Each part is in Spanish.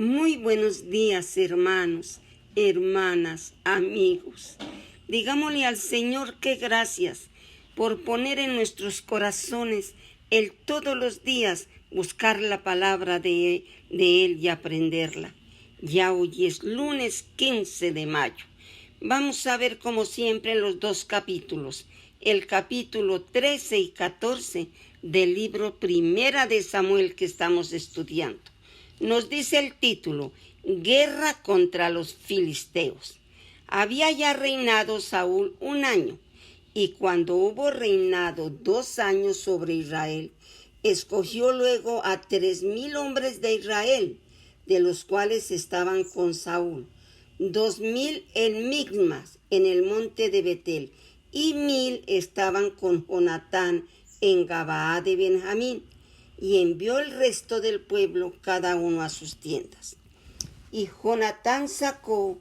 Muy buenos días, hermanos, hermanas, amigos. Digámosle al Señor que gracias por poner en nuestros corazones el todos los días buscar la palabra de Él y aprenderla. Ya hoy es lunes 15 de mayo. Vamos a ver como siempre los dos capítulos, el capítulo 13 y 14 del libro Primera de Samuel que estamos estudiando. Nos dice el título, Guerra contra los filisteos. Había ya reinado Saúl 1 año, y cuando hubo reinado 2 años sobre Israel, escogió luego a 3,000 hombres de Israel, de los cuales estaban con Saúl, 2,000 en Migmas, en el monte de Betel, y 1,000 estaban con Jonatán en Gabaa de Benjamín, y envió el resto del pueblo cada uno a sus tiendas. Y Jonatán sacó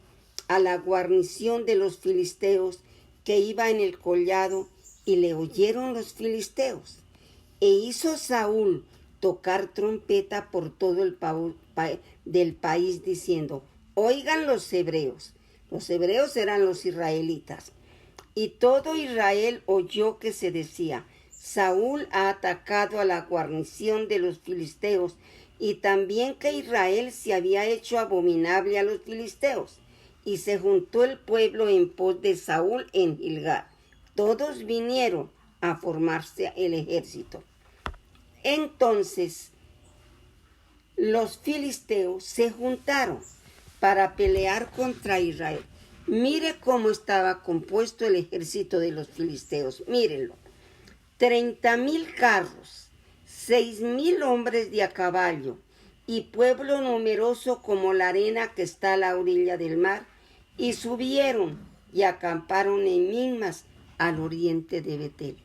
a la guarnición de los filisteos que iba en el collado, y le oyeron los filisteos. E hizo Saúl tocar trompeta por todo el del país, diciendo, oigan los hebreos. Los hebreos eran los israelitas. Y todo Israel oyó que se decía, Saúl ha atacado a la guarnición de los filisteos, y también que Israel se había hecho abominable a los filisteos. Y se juntó el pueblo en pos de Saúl en Gilgal. Todos vinieron a formarse el ejército. Entonces los filisteos se juntaron para pelear contra Israel. Mire cómo estaba compuesto el ejército de los filisteos. Mírenlo. 30,000 carros, 6,000 hombres de a caballo, y pueblo numeroso como la arena que está a la orilla del mar, y subieron y acamparon en Migmas, al oriente de Betel.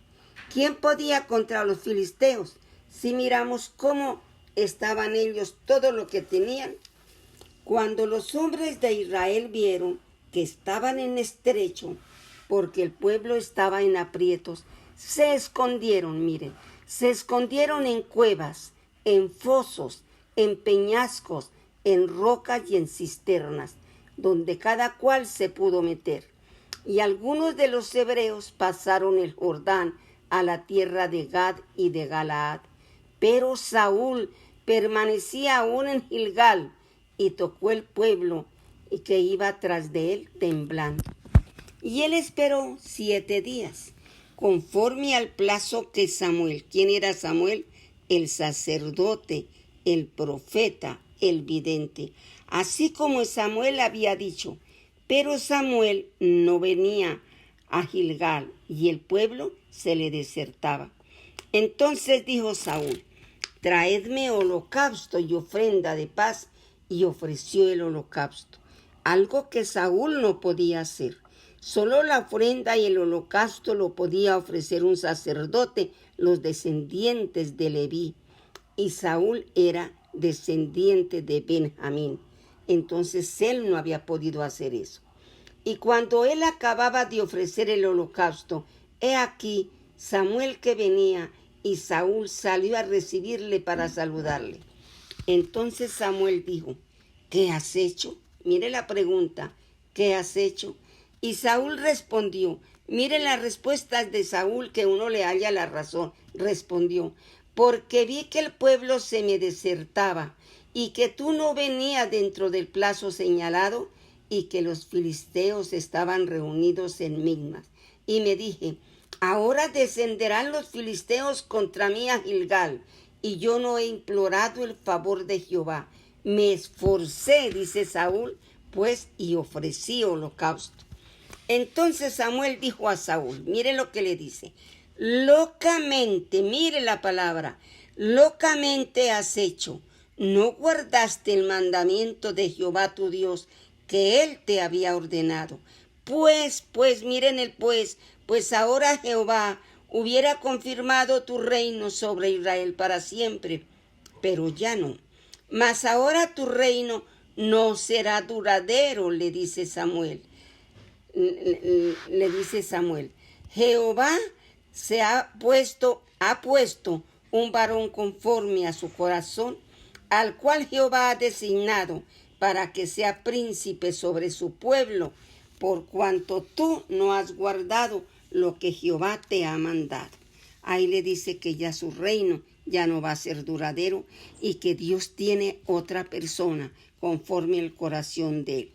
¿Quién podía contra los filisteos? Si miramos cómo estaban ellos, todo lo que tenían. Cuando los hombres de Israel vieron que estaban en estrecho, porque el pueblo estaba en aprietos, se escondieron, miren, se escondieron en cuevas, en fosos, en peñascos, en rocas y en cisternas, donde cada cual se pudo meter. Y algunos de los hebreos pasaron el Jordán a la tierra de Gad y de Galaad. Pero Saúl permanecía aún en Gilgal, y tocó el pueblo y que iba tras de él temblando. Y él esperó 7 días, conforme al plazo que Samuel, ¿quién era Samuel? El sacerdote, el profeta, el vidente, así como Samuel había dicho. Pero Samuel no venía a Gilgal, y el pueblo se le desertaba. Entonces dijo Saúl, traedme holocausto y ofrenda de paz, y ofreció el holocausto, algo que Saúl no podía hacer. Solo la ofrenda y el holocausto lo podía ofrecer un sacerdote, los descendientes de Leví, y Saúl era descendiente de Benjamín. Entonces él no había podido hacer eso. Y cuando él acababa de ofrecer el holocausto, he aquí Samuel que venía, y Saúl salió a recibirle para saludarle. Entonces Samuel dijo, ¿qué has hecho? Mire la pregunta, ¿qué has hecho? Y Saúl respondió, mire las respuestas de Saúl, que uno le halla la razón. Respondió, porque vi que el pueblo se me desertaba, y que tú no venías dentro del plazo señalado, y que los filisteos estaban reunidos en Migmas. Y me dije, ahora descenderán los filisteos contra mí a Gilgal, y yo no he implorado el favor de Jehová. Me esforcé, dice Saúl, pues, y ofrecí holocausto. Entonces Samuel dijo a Saúl, mire lo que le dice, locamente, mire la palabra, locamente has hecho, no guardaste el mandamiento de Jehová tu Dios, que él te había ordenado. Pues, miren el pues ahora Jehová hubiera confirmado tu reino sobre Israel para siempre, pero ya no. Mas ahora tu reino no será duradero, le dice Samuel. Jehová ha puesto un varón conforme a su corazón al cual Jehová ha designado para que sea príncipe sobre su pueblo, por cuanto tú no has guardado lo que Jehová te ha mandado. Ahí le dice que ya su reino ya no va a ser duradero y que Dios tiene otra persona conforme el corazón de él.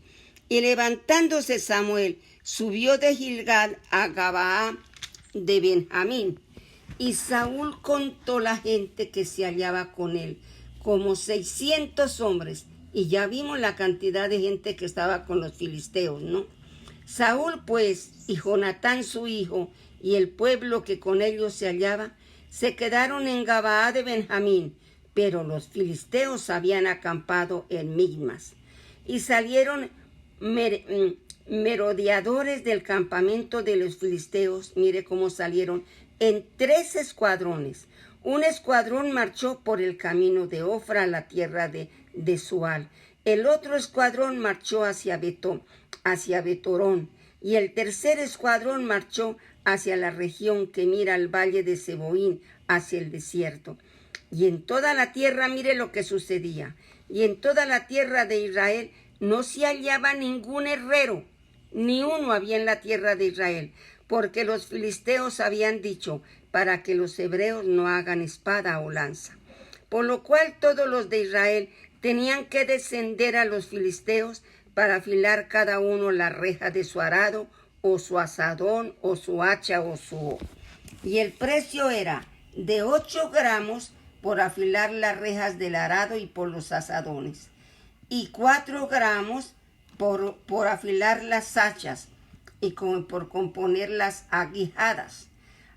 Y levantándose Samuel, subió de Gilgal a Gabaa de Benjamín. Y Saúl contó la gente que se hallaba con él, como 600 hombres. Y ya vimos la cantidad de gente que estaba con los filisteos, ¿no? Saúl, pues, y Jonatán su hijo, y el pueblo que con ellos se hallaba, se quedaron en Gabaa de Benjamín, pero los filisteos habían acampado en Migmas. Y salieron merodeadores del campamento de los filisteos, mire cómo salieron, en 3 escuadrones. Un escuadrón marchó por el camino de Ofra a la tierra de Sual. El otro escuadrón marchó hacia Betorón. Y el tercer escuadrón marchó hacia la región que mira al valle de Seboín, hacia el desierto. Y en toda la tierra, mire lo que sucedía. Y en toda la tierra de Israel no se hallaba ningún herrero, ni uno había en la tierra de Israel, porque los filisteos habían dicho, para que los hebreos no hagan espada o lanza. Por lo cual todos los de Israel tenían que descender a los filisteos para afilar cada uno la reja de su arado, o su asadón, o su hacha, o su hoz. Y el precio era de 8 gramos por afilar las rejas del arado y por los asadones, y 4 gramos por afilar las hachas y por componer las aguijadas.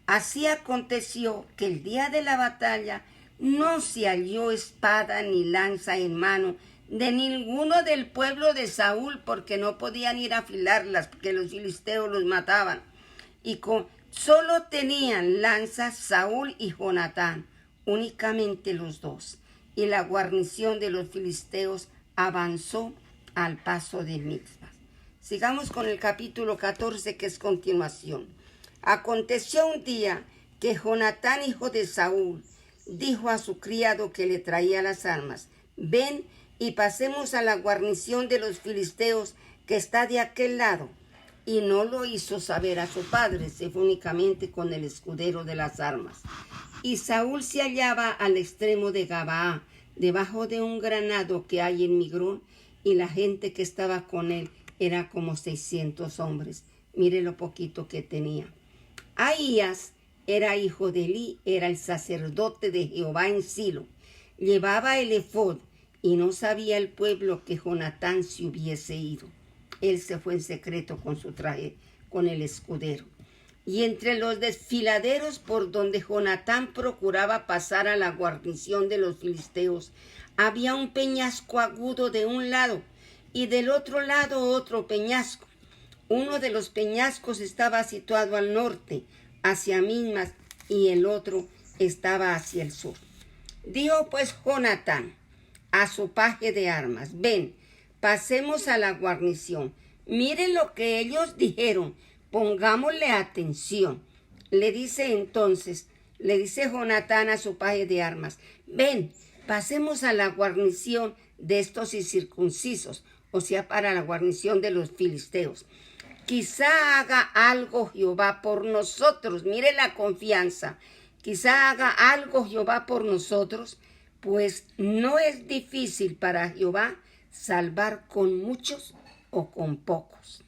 Así aconteció que el día de la batalla no se halló espada ni lanza en mano de ninguno del pueblo de Saúl, porque no podían ir a afilarlas, porque los filisteos los mataban. Y solo tenían lanzas Saúl y Jonatán, únicamente los dos. Y la guarnición de los filisteos avanzó al paso de Mizpas. Sigamos con el capítulo 14, que es continuación. Aconteció un día que Jonatán, hijo de Saúl, dijo a su criado que le traía las armas: ven y pasemos a la guarnición de los filisteos que está de aquel lado. Y no lo hizo saber a su padre, se fue únicamente con el escudero de las armas. Y Saúl se hallaba al extremo de Gabaa, debajo de un granado que hay en Migrón, y la gente que estaba con él era como 600 hombres. Mire lo poquito que tenía. Ahías era hijo de Elí, era el sacerdote de Jehová en Silo. Llevaba el efod, y no sabía el pueblo que Jonatán se hubiese ido. Él se fue en secreto con su traje, con el escudero. Y entre los desfiladeros por donde Jonatán procuraba pasar a la guarnición de los filisteos, había un peñasco agudo de un lado, y del otro lado otro peñasco. Uno de los peñascos estaba situado al norte, hacia Migmas, y el otro estaba hacia el sur. Dijo pues Jonatán a su paje de armas: ven, pasemos a la guarnición. Miren lo que ellos dijeron, pongámosle atención. Le dice Jonatán a su paje de armas: ven, pasemos a la guarnición de estos incircuncisos, o sea, para la guarnición de los filisteos. Quizá haga algo Jehová por nosotros. Mire la confianza. Quizá haga algo Jehová por nosotros, pues no es difícil para Jehová salvar con muchos o con pocos.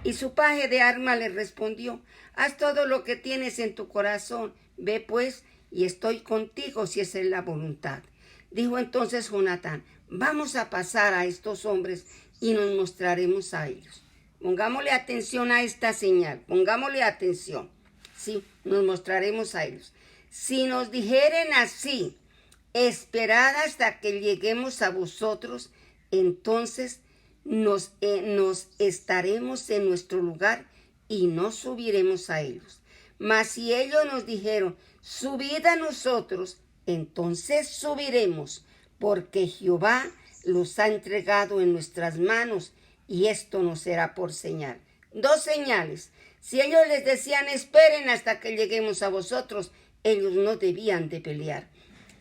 Y su paje de armas le respondió: haz todo lo que tienes en tu corazón. Ve pues, y estoy contigo si esa es la voluntad. Dijo entonces Jonatán: vamos a pasar a estos hombres y nos mostraremos a ellos. Pongámosle atención a esta señal, pongámosle atención. Sí, nos mostraremos a ellos. Si nos dijeren así: esperad hasta que lleguemos a vosotros, entonces nos estaremos en nuestro lugar y no subiremos a ellos. Mas si ellos nos dijeron: subid a nosotros, entonces subiremos, porque Jehová los ha entregado en nuestras manos, y esto nos será por señal. 2 señales. Si ellos les decían: esperen hasta que lleguemos a vosotros, ellos no debían de pelear.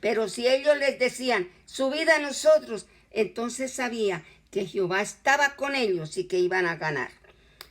Pero si ellos les decían, subid a nosotros, entonces sabía que Jehová estaba con ellos y que iban a ganar.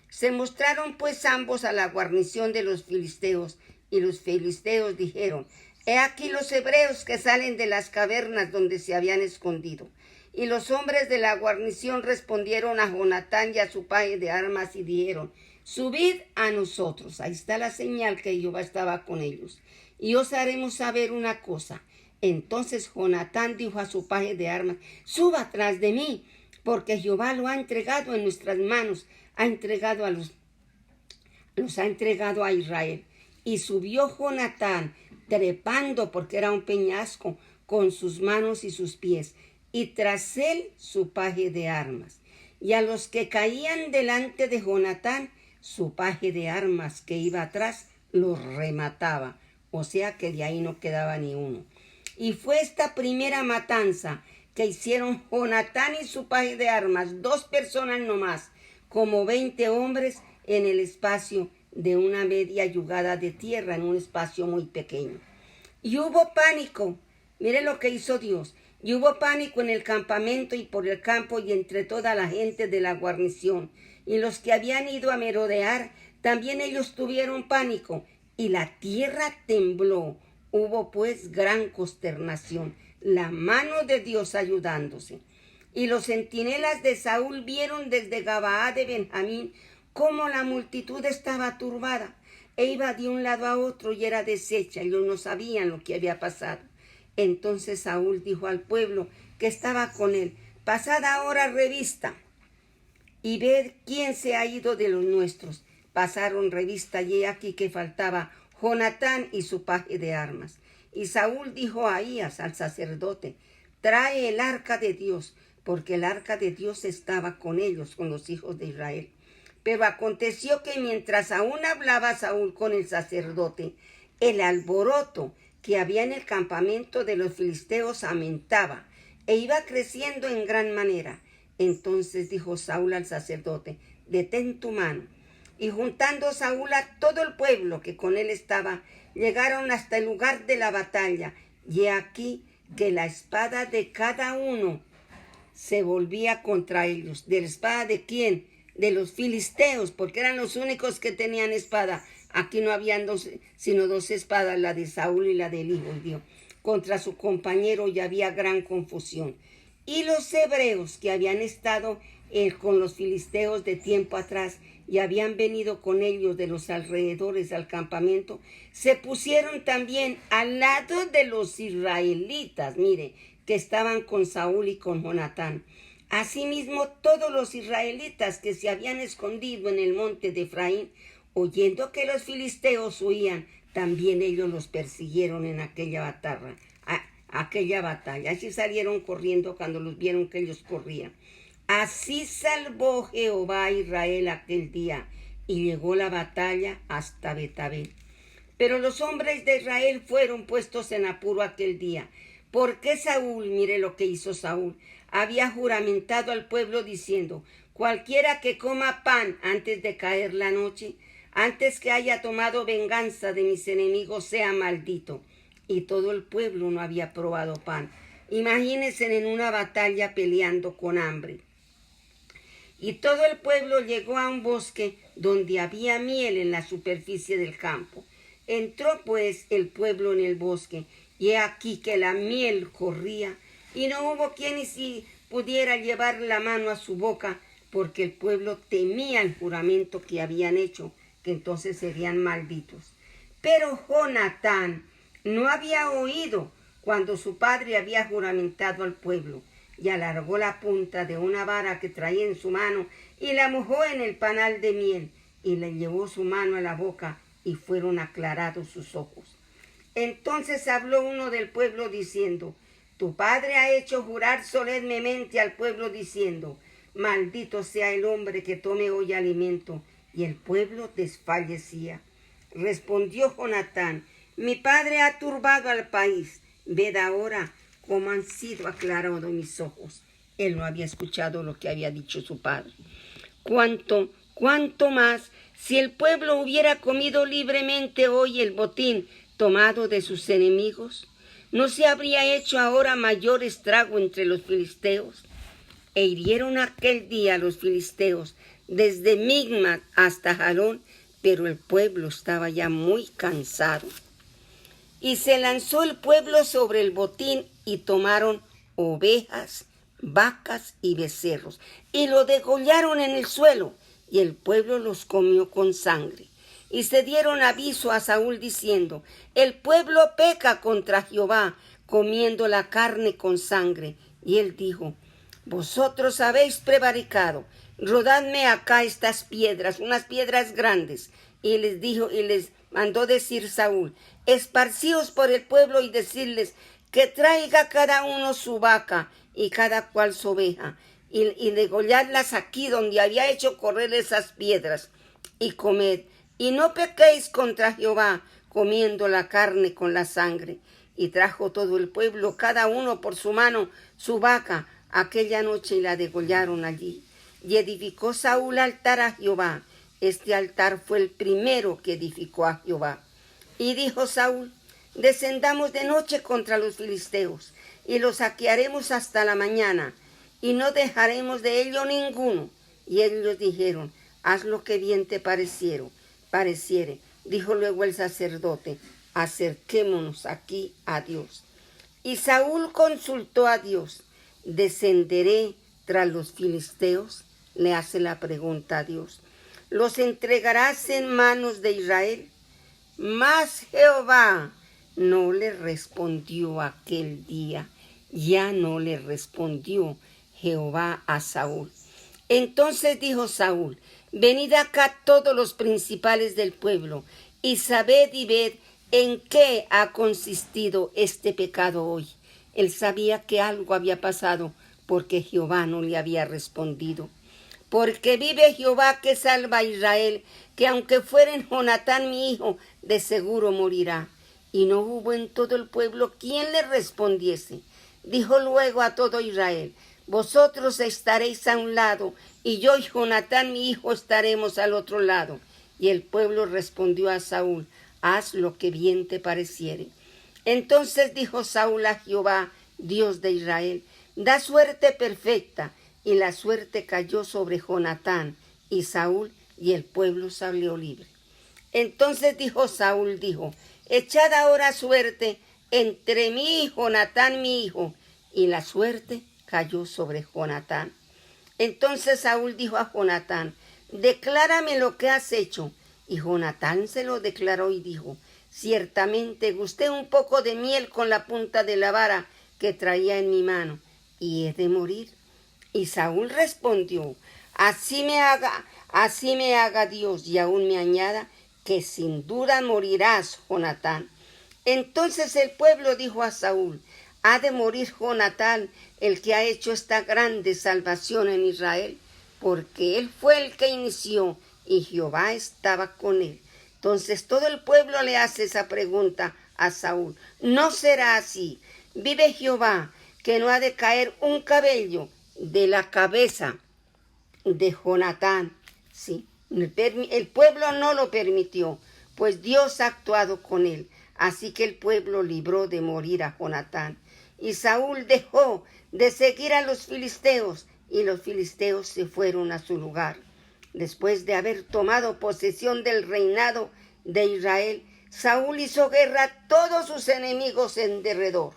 Se mostraron pues ambos a la guarnición de los filisteos, y los filisteos dijeron, he aquí los hebreos que salen de las cavernas donde se habían escondido. Y los hombres de la guarnición respondieron a Jonatán y a su paje de armas y dijeron, subid a nosotros. Ahí está la señal que Jehová estaba con ellos. Y os haremos saber una cosa. Entonces Jonatán dijo a su paje de armas, suba atrás de mí, porque Jehová lo ha entregado en nuestras manos, los ha entregado a Israel. Y subió Jonatán, trepando, porque era un peñasco, con sus manos y sus pies, y tras él su paje de armas. Y a los que caían delante de Jonatán, su paje de armas que iba atrás, los remataba. O sea que de ahí no quedaba ni uno. Y fue esta primera matanza que hicieron Jonatán y su paje de armas, 2 personas nomás, como 20 hombres en el espacio de una media yugada de tierra, en un espacio muy pequeño. Y hubo pánico, mire lo que hizo Dios, y hubo pánico en el campamento y por el campo y entre toda la gente de la guarnición. Y los que habían ido a merodear, también ellos tuvieron pánico, y la tierra tembló. Hubo pues gran consternación, la mano de Dios ayudándose. Y los centinelas de Saúl vieron desde Gabaa de Benjamín cómo la multitud estaba turbada e iba de un lado a otro y era deshecha. Ellos no sabían lo que había pasado. Entonces Saúl dijo al pueblo que estaba con él, pasad ahora revista y ved quién se ha ido de los nuestros. Pasaron revista y he aquí que faltaba Jonatán y su paje de armas. Y Saúl dijo a Ahías, al sacerdote, trae el arca de Dios, porque el arca de Dios estaba con ellos, con los hijos de Israel. Pero aconteció que mientras aún hablaba Saúl con el sacerdote, el alboroto que había en el campamento de los filisteos aumentaba e iba creciendo en gran manera. Entonces dijo Saúl al sacerdote, detén tu mano. Y juntando Saúl a todo el pueblo que con él estaba, llegaron hasta el lugar de la batalla. Y he aquí que la espada de cada uno se volvía contra ellos. ¿De la espada de quién? De los filisteos, porque eran los únicos que tenían espada. Aquí no habían sino 2 espadas, la de Saúl y la del hijo de Dios. Contra su compañero y había gran confusión. Y los hebreos que habían estado con los filisteos de tiempo atrás y habían venido con ellos de los alrededores al campamento, se pusieron también al lado de los israelitas, mire, que estaban con Saúl y con Jonatán. Asimismo, todos los israelitas que se habían escondido en el monte de Efraín, oyendo que los filisteos huían, también ellos los persiguieron en aquella batalla. Así salieron corriendo cuando los vieron que ellos corrían. Así salvó Jehová a Israel aquel día, y llegó la batalla hasta Betabel. Pero los hombres de Israel fueron puestos en apuro aquel día, porque Saúl, mire lo que hizo Saúl, había juramentado al pueblo diciendo, cualquiera que coma pan antes de caer la noche, antes que haya tomado venganza de mis enemigos, sea maldito. Y todo el pueblo no había probado pan. Imagínense en una batalla peleando con hambre. Y todo el pueblo llegó a un bosque donde había miel en la superficie del campo. Entró pues el pueblo en el bosque, y he aquí que la miel corría, y no hubo quien ni si pudiera llevar la mano a su boca, porque el pueblo temía el juramento que habían hecho, que entonces serían malditos. Pero Jonatán no había oído cuando su padre había juramentado al pueblo, y alargó la punta de una vara que traía en su mano, y la mojó en el panal de miel, y le llevó su mano a la boca, y fueron aclarados sus ojos. Entonces habló uno del pueblo diciendo, tu padre ha hecho jurar solemnemente al pueblo diciendo, maldito sea el hombre que tome hoy alimento. Y el pueblo desfallecía. Respondió Jonatán, mi padre ha turbado al país. Ved ahora cómo han sido aclarados mis ojos. Él no había escuchado lo que había dicho su padre. ¿Cuánto más si el pueblo hubiera comido libremente hoy el botín tomado de sus enemigos? ¿No se habría hecho ahora mayor estrago entre los filisteos? E hirieron aquel día a los filisteos desde Migmat hasta Jalón, pero el pueblo estaba ya muy cansado. Y se lanzó el pueblo sobre el botín y tomaron ovejas, vacas y becerros, y lo degollaron en el suelo, y el pueblo los comió con sangre. Y se dieron aviso a Saúl diciendo: el pueblo peca contra Jehová, comiendo la carne con sangre. Y él dijo: vosotros habéis prevaricado, rodadme acá estas piedras, unas piedras grandes. Y les mandó decir Saúl: esparcíos por el pueblo y decirles que traiga cada uno su vaca y cada cual su oveja, y degolladlas aquí donde había hecho correr esas piedras, y comed, y no pequéis contra Jehová, comiendo la carne con la sangre. Y trajo todo el pueblo, cada uno por su mano, su vaca, aquella noche, y la degollaron allí. Y edificó Saúl altar a Jehová. Este altar fue el primero que edificó a Jehová. Y dijo Saúl: descendamos de noche contra los filisteos, y los saquearemos hasta la mañana, y no dejaremos de ello ninguno. Y ellos dijeron: haz lo que bien te pareciere. Dijo luego el sacerdote: acerquémonos aquí a Dios. Y Saúl consultó a Dios: ¿descenderé tras los filisteos? Le hace la pregunta a Dios. ¿Los entregarás en manos de Israel? Mas Jehová no le respondió aquel día. Ya no le respondió Jehová a Saúl. Entonces dijo Saúl: venid acá todos los principales del pueblo, y sabed y ved en qué ha consistido este pecado hoy. Él sabía que algo había pasado, porque Jehová no le había respondido. Porque vive Jehová que salva a Israel, que aunque fuera en Jonatán mi hijo, de seguro morirá. Y no hubo en todo el pueblo quien le respondiese. Dijo luego a todo Israel: vosotros estaréis a un lado, y yo y Jonatán mi hijo estaremos al otro lado. Y el pueblo respondió a Saúl: haz lo que bien te pareciere. Entonces dijo Saúl a Jehová, Dios de Israel: da suerte perfecta. Y la suerte cayó sobre Jonatán y Saúl, y el pueblo salió libre. Entonces dijo Saúl: echad ahora suerte entre mí y Jonatán mi hijo. Y la suerte cayó sobre Jonatán. Entonces Saúl dijo a Jonatán: declárame lo que has hecho. Y Jonatán se lo declaró y dijo: ciertamente gusté un poco de miel con la punta de la vara que traía en mi mano, y he de morir. Y Saúl respondió: así me haga Dios, y aún me añada, que sin duda morirás, Jonatán. Entonces el pueblo dijo a Saúl: ha de morir Jonatán, el que ha hecho esta grande salvación en Israel, porque él fue el que inició, y Jehová estaba con él. Entonces todo el pueblo le hace esa pregunta a Saúl: no será así. Vive Jehová, que no ha de caer un cabello de la cabeza de Jonatán. Sí, el pueblo no lo permitió, pues Dios ha actuado con él. Así que el pueblo libró de morir a Jonatán. Y Saúl dejó de seguir a los filisteos, y los filisteos se fueron a su lugar. Después de haber tomado posesión del reinado de Israel, Saúl hizo guerra a todos sus enemigos en derredor.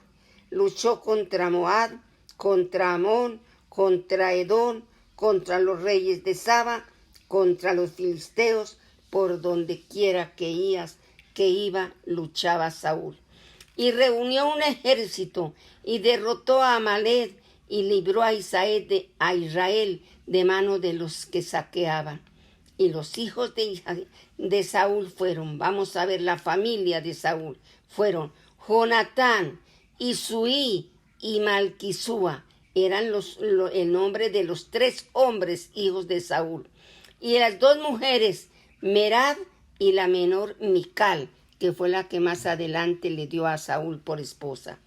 Luchó contra Moab, contra Amón, contra Edom, contra los reyes de Saba, contra los filisteos. Por donde quiera que iba, luchaba Saúl. Y reunió un ejército y derrotó a Amalek, y libró a Israel de mano de los que saqueaban. Y los hijos de Saúl fueron, vamos a ver la familia de Saúl, fueron Jonatán, Isuí y Malquisúa. Eran el nombre de los 3 hombres hijos de Saúl. Y las 2 mujeres, Merab y la menor Mical, que fue la que más adelante le dio a Saúl por esposa.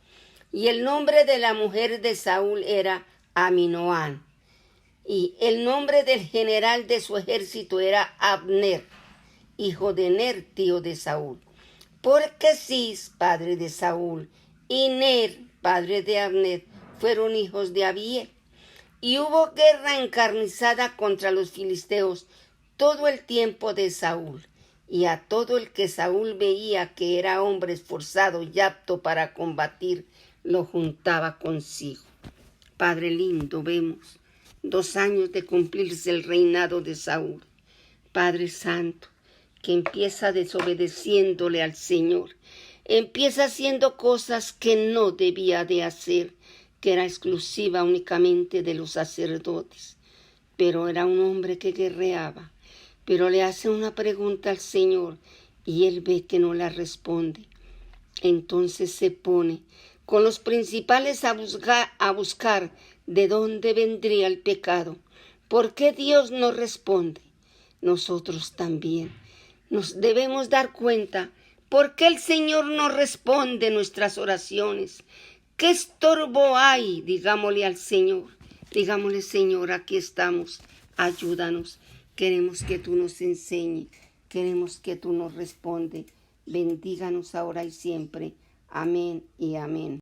Y el nombre de la mujer de Saúl era Aminoán. Y el nombre del general de su ejército era Abner, hijo de Ner, tío de Saúl. Porque Cis, padre de Saúl, y Ner, padre de Abner, fueron hijos de Abiel. Y hubo guerra encarnizada contra los filisteos todo el tiempo de Saúl. Y a todo el que Saúl veía que era hombre esforzado y apto para combatir, lo juntaba consigo. Padre lindo, vemos 2 años de cumplirse el reinado de Saúl. Padre santo, que empieza desobedeciéndole al Señor, empieza haciendo cosas que no debía de hacer, que era exclusiva únicamente de los sacerdotes. Pero era un hombre que guerreaba, pero le hace una pregunta al Señor y él ve que no la responde. Entonces se pone con los principales a buscar de dónde vendría el pecado. ¿Por qué Dios no responde? Nosotros también nos debemos dar cuenta por qué el Señor no responde nuestras oraciones. ¿Qué estorbo hay? Digámosle al Señor. Digámosle, Señor, aquí estamos. Ayúdanos. Queremos que tú nos enseñes. Queremos que tú nos respondes. Bendíganos ahora y siempre. Amén y amén.